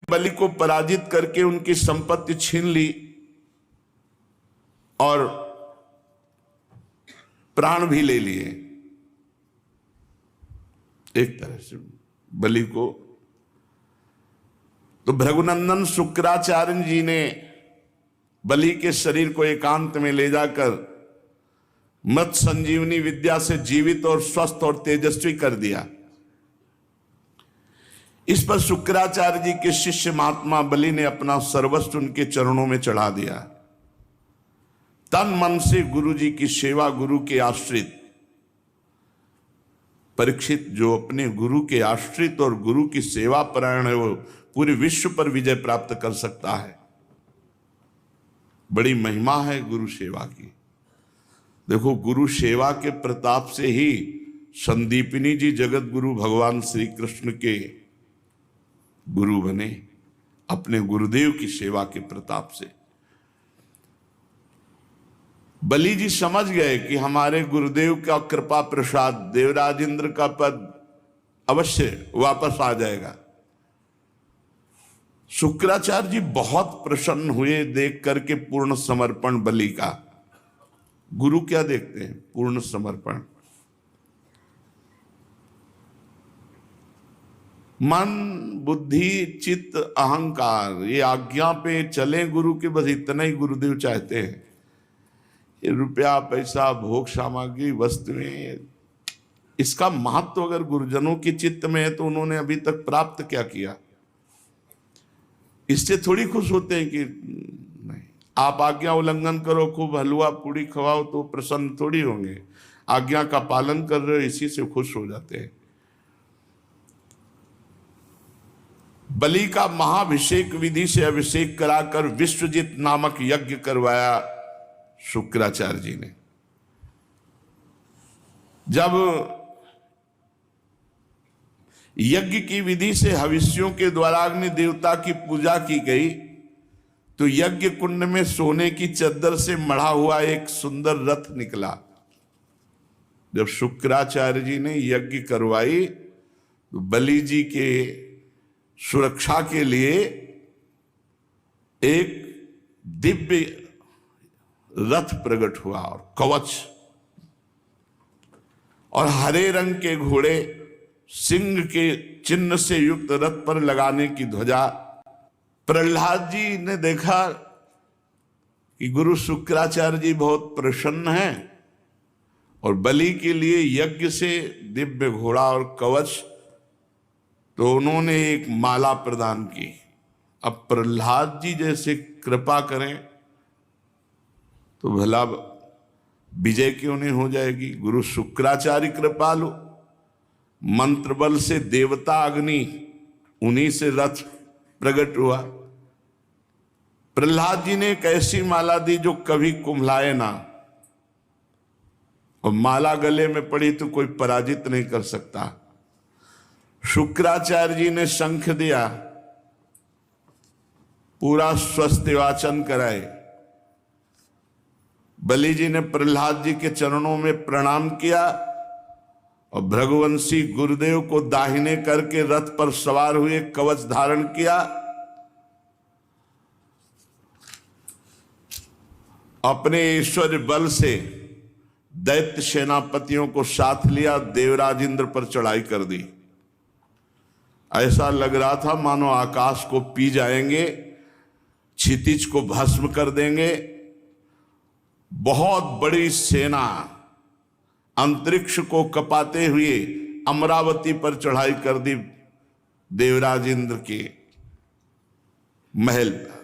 बलि को पराजित करके उनकी संपत्ति छीन ली और प्राण भी ले लिए। एक तरह से बलि को तो भृगुनंदन शुक्राचार्य जी ने बलि के शरीर को एकांत में ले जाकर मत संजीवनी विद्या से जीवित और स्वस्थ और तेजस्वी कर दिया। इस पर शुक्राचार्य जी के शिष्य महात्मा बलि ने अपना सर्वस्व उनके चरणों में चढ़ा दिया। तन मन से गुरु जी की सेवा, गुरु के आश्रित परीक्षित जो अपने गुरु के आश्रित और गुरु की सेवा परायण है वो पूरे विश्व पर विजय प्राप्त कर सकता है। बड़ी महिमा है गुरु सेवा की। देखो, गुरु सेवा के प्रताप से ही संदीपिनी जी जगत गुरु भगवान श्री कृष्ण के गुरु बने, अपने गुरुदेव की सेवा के प्रताप से। बलि जी समझ गए कि हमारे गुरुदेव का कृपा प्रसाद, देवराज इंद्र का पद अवश्य वापस आ जाएगा। शुक्राचार्य जी बहुत प्रसन्न हुए देख करके पूर्ण समर्पण बलि का। गुरु क्या देखते हैं? पूर्ण समर्पण। मन, बुद्धि, चित्त, अहंकार ये आज्ञा पे चले गुरु के, बस इतना ही गुरुदेव चाहते हैं। ये रुपया, पैसा, भोग सामग्री, वस्तुएं, इसका महत्व अगर गुरुजनों के चित्त में है तो उन्होंने अभी तक प्राप्त क्या किया? इससे थोड़ी खुश होते हैं कि नहीं, आप आज्ञा उल्लंघन करो, खूब हलवा पूड़ी खवाओ तो प्रसन्न थोड़ी होंगे। आज्ञा का पालन कर रहे हो, इसी से खुश हो जाते हैं। बलि का महाभिषेक विधि से अभिषेक कराकर विश्वजित नामक यज्ञ करवाया शुक्राचार्य जी ने। जब यज्ञ की विधि से हविष्यों के द्वारा अग्नि देवता की पूजा की गई तो यज्ञ कुंड में सोने की चद्दर से मढ़ा हुआ एक सुंदर रथ निकला। जब शुक्राचार्य जी ने यज्ञ करवाई तो बलि जी के सुरक्षा के लिए एक दिव्य रथ प्रकट हुआ और कवच और हरे रंग के घोड़े, सिंह के चिन्ह से युक्त रथ पर लगाने की ध्वजा। प्रहलाद जी ने देखा कि गुरु शुक्राचार्य जी बहुत प्रसन्न हैं और बलि के लिए यज्ञ से दिव्य घोड़ा और कवच, तो उन्होंने एक माला प्रदान की। अब प्रहलाद जी जैसे कृपा करें तो भला विजय क्यों नहीं हो जाएगी? गुरु शुक्राचार्य कृपालु, मंत्र बल से देवता अग्नि, उन्हीं से रथ प्रकट हुआ। प्रहलाद जी ने एक ऐसी माला दी जो कभी कुम्हलाए ना, और माला गले में पड़ी तो कोई पराजित नहीं कर सकता। शुक्राचार्य जी ने शंख दिया, पूरा स्वस्ति वाचन कराए। बलि जी ने प्रहलाद जी के चरणों में प्रणाम किया और भृगुवंशी गुरुदेव को दाहिने करके रथ पर सवार हुए, कवच धारण किया। अपने ऐश्वर्य बल से दैत्य सेनापतियों को साथ लिया, देवराज इंद्र पर चढ़ाई कर दी। ऐसा लग रहा था मानो आकाश को पी जाएंगे, क्षितिज को भस्म कर देंगे। बहुत बड़ी सेना अंतरिक्ष को कपाते हुए अमरावती पर चढ़ाई कर दी, देवराज इंद्र के महल पर।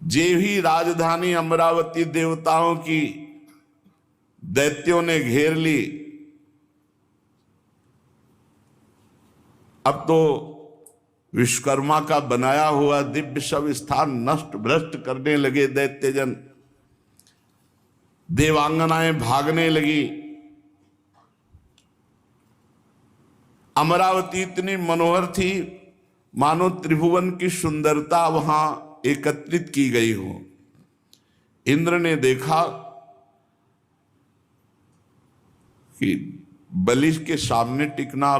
जे भी राजधानी अमरावती देवताओं की दैत्यों ने घेर ली। अब तो विश्वकर्मा का बनाया हुआ दिव्य सब स्थान नष्ट भ्रष्ट करने लगे दैत्यजन। देवांगनाएं भागने लगी। अमरावती इतनी मनोहर थी मानो त्रिभुवन की सुंदरता वहां एकत्रित की गई हो। इंद्र ने देखा कि बलि के सामने टिकना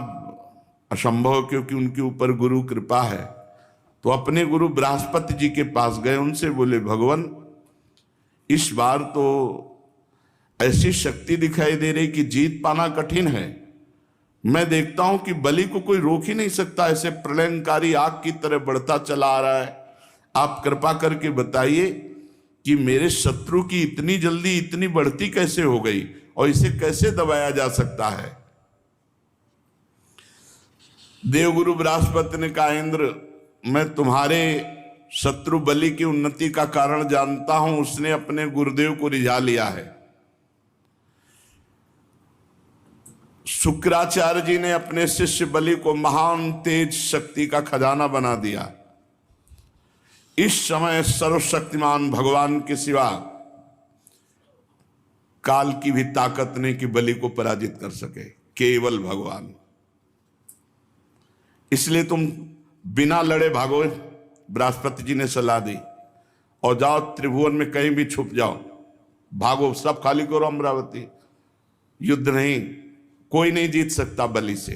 असंभव, क्योंकि उनके ऊपर गुरु कृपा है। तो अपने गुरु बृहस्पति जी के पास गए, उनसे बोले भगवान इस बार तो ऐसी शक्ति दिखाई दे रही कि जीत पाना कठिन है। मैं देखता हूं कि बलि को कोई रोक ही नहीं सकता, ऐसे प्रलयंकारी आग की तरह बढ़ता चला आ रहा है। आप कृपा करके बताइए कि मेरे शत्रु की इतनी जल्दी इतनी बढ़ती कैसे हो गई और इसे कैसे दबाया जा सकता है। देवगुरु बृहस्पति ने कहा इंद्र, मैं तुम्हारे शत्रु बलि की उन्नति का कारण जानता हूं, उसने अपने गुरुदेव को रिझा लिया है। शुक्राचार्य जी ने अपने शिष्य बलि को महान तेज शक्ति का खजाना बना दिया। इस समय सर्वशक्तिमान भगवान के सिवा काल की भी ताकत नहीं कि बलि को पराजित कर सके, केवल भगवान। इसलिए तुम बिना लड़े भागो, बृहस्पति जी ने सलाह दी, और जाओ त्रिभुवन में कहीं भी छुप जाओ, भागो, सब खाली करो अमरावती। युद्ध नहीं, कोई नहीं जीत सकता बलि से।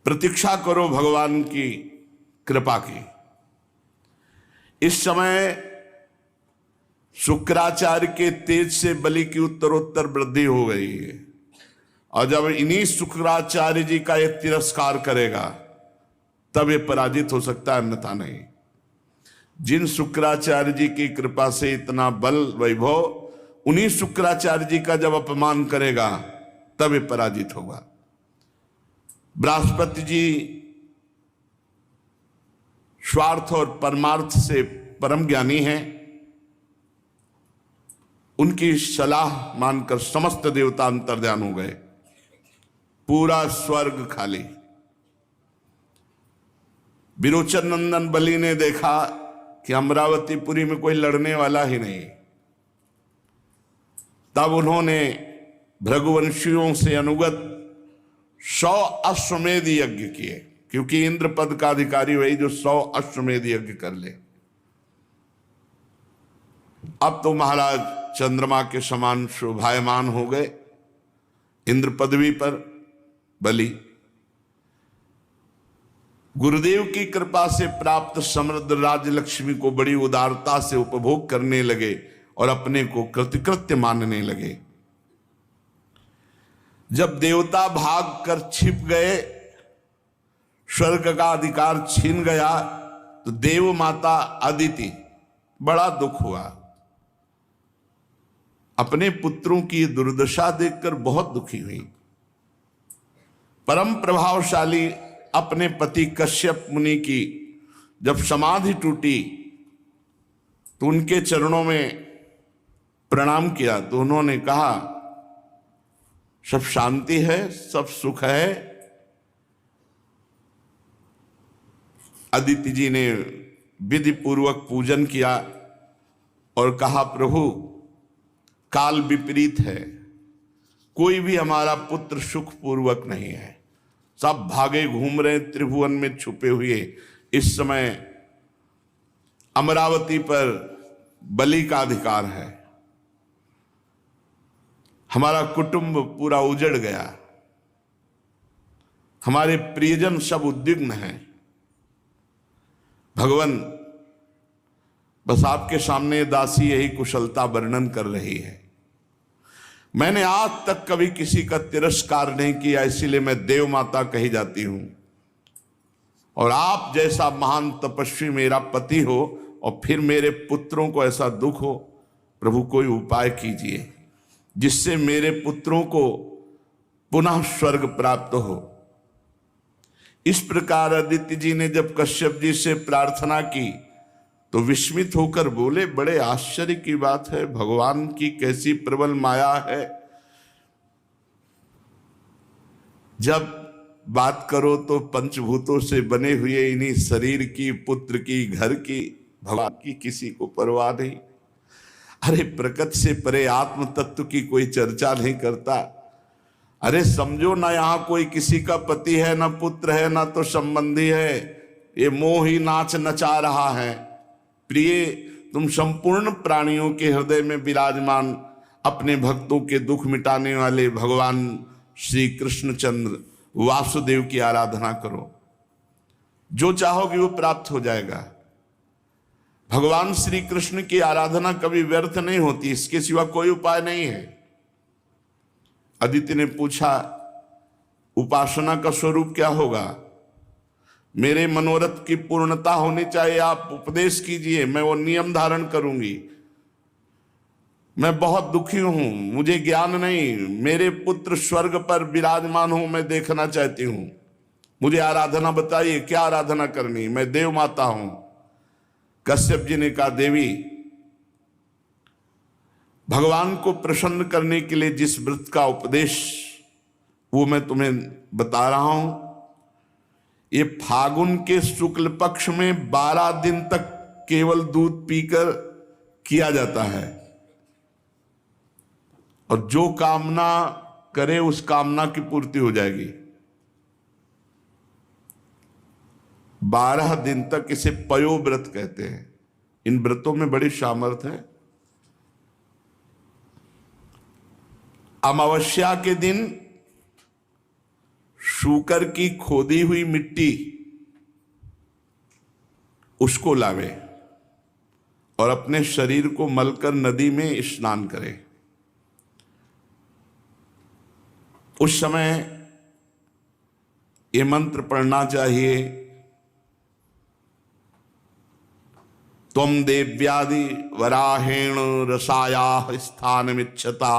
प्रतीक्षा करो भगवान की कृपा की। इस समय शुक्राचार्य के तेज से बलि की उत्तरोत्तर वृद्धि हो गई है, और जब इन्हीं शुक्राचार्य जी का ये तिरस्कार करेगा तब ये पराजित हो सकता है, अन्यथा नहीं। जिन शुक्राचार्य जी की कृपा से इतना बल वैभव, उन्हीं शुक्राचार्य जी का जब अपमान करेगा तब ये पराजित होगा। बृहस्पति जी स्वार्थ और परमार्थ से परम ज्ञानी हैं। उनकी सलाह मानकर समस्त देवता अंतर्ध्यान हो गए, पूरा स्वर्ग खाली। विरोचन नंदन बलि ने देखा कि अमरावतीपुरी में कोई लड़ने वाला ही नहीं। तब उन्होंने भृगुवंशियों से अनुगत 100 अश्वमेध यज्ञ किए, क्योंकि इंद्र पद का अधिकारी वही जो 100 अश्वमेध यज्ञ कर ले। अब तो महाराज चंद्रमा के समान शोभायमान हो गए इंद्र पदवी पर बलि। गुरुदेव की कृपा से प्राप्त समृद्ध राजलक्ष्मी को बड़ी उदारता से उपभोग करने लगे और अपने को कृतकृत्य मानने लगे। जब देवता भाग कर छिप गए, स्वर्ग का अधिकार छीन गया, तो देव माता अदिति बड़ा दुख हुआ। अपने पुत्रों की दुर्दशा देखकर बहुत दुखी हुई। परम प्रभावशाली अपने पति कश्यप मुनि की जब समाधि टूटी तो उनके चरणों में प्रणाम किया, तो उन्होंने कहा सब शांति है, सब सुख है। अदिति जी ने विधि पूर्वक पूजन किया और कहा प्रभु काल विपरीत है, कोई भी हमारा पुत्र सुख पूर्वक नहीं है, सब भागे घूम रहे त्रिभुवन में छुपे हुए। इस समय अमरावती पर बलि का अधिकार है, हमारा कुटुंब पूरा उजड़ गया, हमारे प्रियजन सब उद्विग्न हैं। भगवान बस आपके सामने दासी यही कुशलता वर्णन कर रही है। मैंने आज तक कभी किसी का तिरस्कार नहीं किया, इसीलिए मैं देव माता कही जाती हूं। और आप जैसा महान तपस्वी मेरा पति हो और फिर मेरे पुत्रों को ऐसा दुख हो, प्रभु कोई उपाय कीजिए जिससे मेरे पुत्रों को पुनः स्वर्ग प्राप्त हो। इस प्रकार अदिति जी ने जब कश्यप जी से प्रार्थना की तो विस्मित होकर बोले, बड़े आश्चर्य की बात है, भगवान की कैसी प्रबल माया है। जब बात करो तो पंचभूतों से बने हुए इन्हीं शरीर की, पुत्र की, घर की, भगवान की किसी को परवाह नहीं। अरे प्रकृति से परे आत्म तत्व की कोई चर्चा नहीं करता। अरे समझो ना, यहां कोई किसी का पति है, ना पुत्र है, ना तो संबंधी है, ये मोह ही नाच नचा रहा है। प्रिय, तुम संपूर्ण प्राणियों के हृदय में विराजमान अपने भक्तों के दुख मिटाने वाले भगवान श्री कृष्णचंद्र वासुदेव की आराधना करो, जो चाहोगे वो प्राप्त हो जाएगा। भगवान श्री कृष्ण की आराधना कभी व्यर्थ नहीं होती, इसके सिवा कोई उपाय नहीं है। अदिति ने पूछा, उपासना का स्वरूप क्या होगा? मेरे मनोरथ की पूर्णता होनी चाहिए, आप उपदेश कीजिए, मैं वो नियम धारण करूंगी। मैं बहुत दुखी हूं, मुझे ज्ञान नहीं, मेरे पुत्र स्वर्ग पर विराजमान हूं, मैं देखना चाहती हूं, मुझे आराधना बताइए, क्या आराधना करनी, मैं देव माता हूं। कश्यप जी ने कहा, देवी, भगवान को प्रसन्न करने के लिए जिस व्रत का उपदेश वो मैं तुम्हें बता रहा हूं, ये फागुन के शुक्ल पक्ष में 12 दिन तक केवल दूध पीकर किया जाता है, और जो कामना करे उस कामना की पूर्ति हो जाएगी। 12 दिन तक इसे पयो व्रत कहते हैं। इन व्रतों में बड़ी सामर्थ्य है। अमावस्या के दिन शूकर की खोदी हुई मिट्टी उसको लावे और अपने शरीर को मलकर नदी में स्नान करे। उस समय ये मंत्र पढ़ना चाहिए, त्वं देव्यादि वराहेण रसायाः स्थानमिच्छता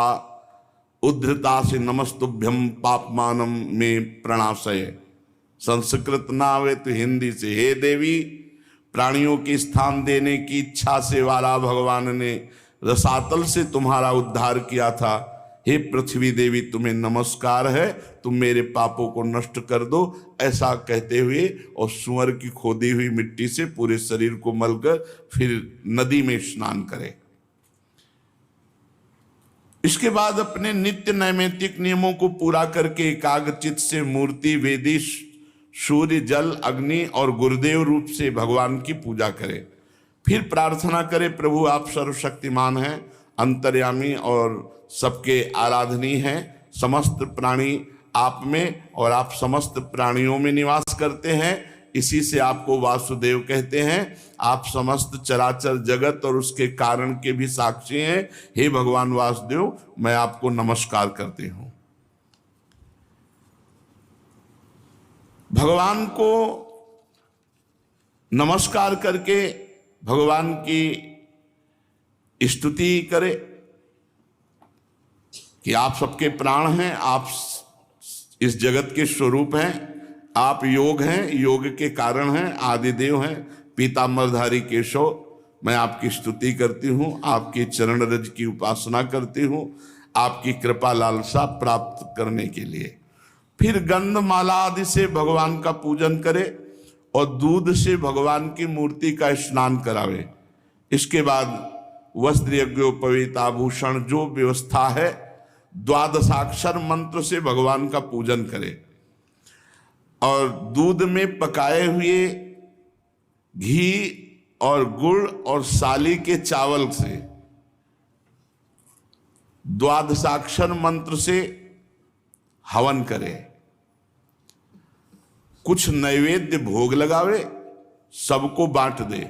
उद्धृता से नमस्तुभ्यम पापमानम में प्रणाशय। संस्कृत ना आवे तो हिंदी से, हे देवी, प्राणियों की स्थान देने की इच्छा से वाला भगवान ने रसातल से तुम्हारा उद्धार किया था। हे पृथ्वी देवी, तुम्हें नमस्कार है, तुम मेरे पापों को नष्ट कर दो। ऐसा कहते हुए और सुअर की खोदी हुई मिट्टी से पूरे शरीर को मलकर फिर नदी में स्नान करें। इसके बाद अपने नित्य नैमित्तिक नियमों को पूरा करके एकाग्रचित्त से मूर्ति, वेदी, सूर्य, जल, अग्नि और गुरुदेव रूप से भगवान की पूजा करें। फिर प्रार्थना करें, प्रभु आप सर्वशक्तिमान हैं, अंतर्यामी और सबके आराधनीय हैं। समस्त प्राणी आप में और आप समस्त प्राणियों में निवास करते हैं, इसी से आपको वासुदेव कहते हैं। आप समस्त चराचर जगत और उसके कारण के भी साक्षी हैं। हे भगवान वासुदेव, मैं आपको नमस्कार करती हूं। भगवान को नमस्कार करके भगवान की स्तुति करे कि आप सबके प्राण हैं, आप इस जगत के स्वरूप हैं, आप योग हैं, योग के कारण हैं, आदिदेव हैं, पीतांबरधारी केशव। मैं आपकी स्तुति करती हूँ, आपके चरण रज की उपासना करती हूँ, आपकी कृपा लालसा प्राप्त करने के लिए। फिर गंधमाला आदि से भगवान का पूजन करे और दूध से भगवान की मूर्ति का स्नान करावे। इसके बाद वस्त्र, यज्ञोपवीत, आभूषण, जो व्यवस्था है, द्वादशाक्षर मंत्र से भगवान का पूजन करे और दूध में पकाए हुए घी और गुड़ और साली के चावल से द्वादशाक्षर मंत्र से हवन करे। कुछ नैवेद्य भोग लगावे, सबको बांट दे,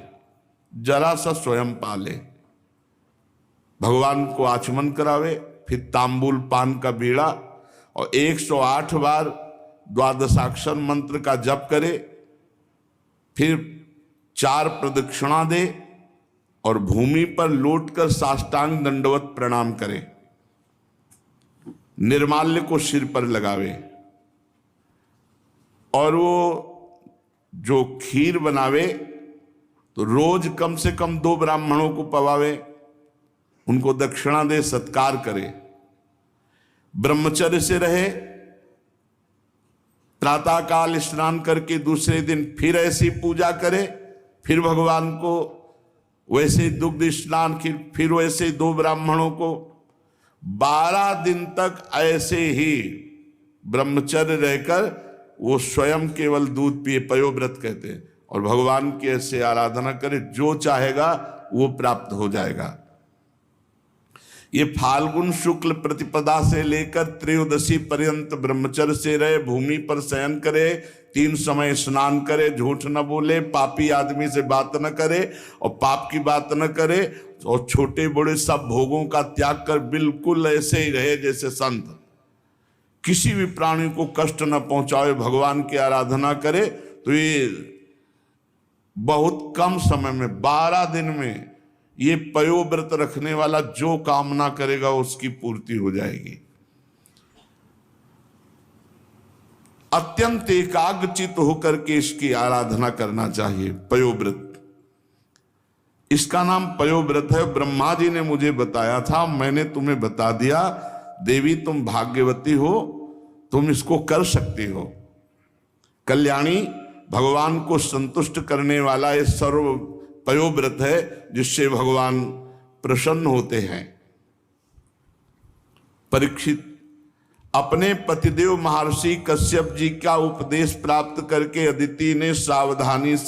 जरा सा स्वयं पाले, भगवान को आचमन करावे। फिर तांबूल पान का बीड़ा और 108 बार द्वादशाक्षर मंत्र का जप करे। फिर 4 प्रदक्षिणा दे और भूमि पर लौटकर साष्टांग दंडवत प्रणाम करे। निर्माल्य को सिर पर लगावे और वो जो खीर बनावे तो रोज कम से कम 2 ब्राह्मणों को पवावे, उनको दक्षिणा दे, सत्कार करे। ब्रह्मचर्य से रहे, प्रातःकाल स्नान करके दूसरे दिन फिर ऐसी पूजा करे, फिर भगवान को वैसे दुग्ध स्नान, फिर वैसे 2 ब्राह्मणों को। 12 दिन तक ऐसे ही ब्रह्मचर्य रहकर वो स्वयं केवल दूध पिए, पयोव्रत कहते हैं, और भगवान की ऐसे आराधना करे, जो चाहेगा वो प्राप्त हो जाएगा। ये फाल्गुन शुक्ल प्रतिपदा से लेकर त्रयोदशी पर्यंत ब्रह्मचर्य से रहे, भूमि पर शयन करे, 3 समय स्नान करे, झूठ न बोले, पापी आदमी से बात न करे और पाप की बात न करे, और छोटे बड़े सब भोगों का त्याग कर बिल्कुल ऐसे ही रहे जैसे संत, किसी भी प्राणी को कष्ट न पहुंचाए, भगवान की आराधना करे। तो ये बहुत कम समय में 12 दिन में ये पयोव्रत रखने वाला जो कामना करेगा उसकी पूर्ति हो जाएगी। अत्यंत एकाग्रचित होकर के इसकी आराधना करना चाहिए। पयोव्रत, इसका नाम पयोव्रत है। ब्रह्मा जी ने मुझे बताया था, मैंने तुम्हें बता दिया। देवी तुम भाग्यवती हो, तुम इसको कर सकती हो। कल्याणी, भगवान को संतुष्ट करने वाला ये सर्व पयोव्रत है जिससे भगवान प्रसन्न होते हैं। परीक्षित अपने पतिदेव महर्षि कश्यप जी का उपदेश प्राप्त करके अदिति ने सावधानी से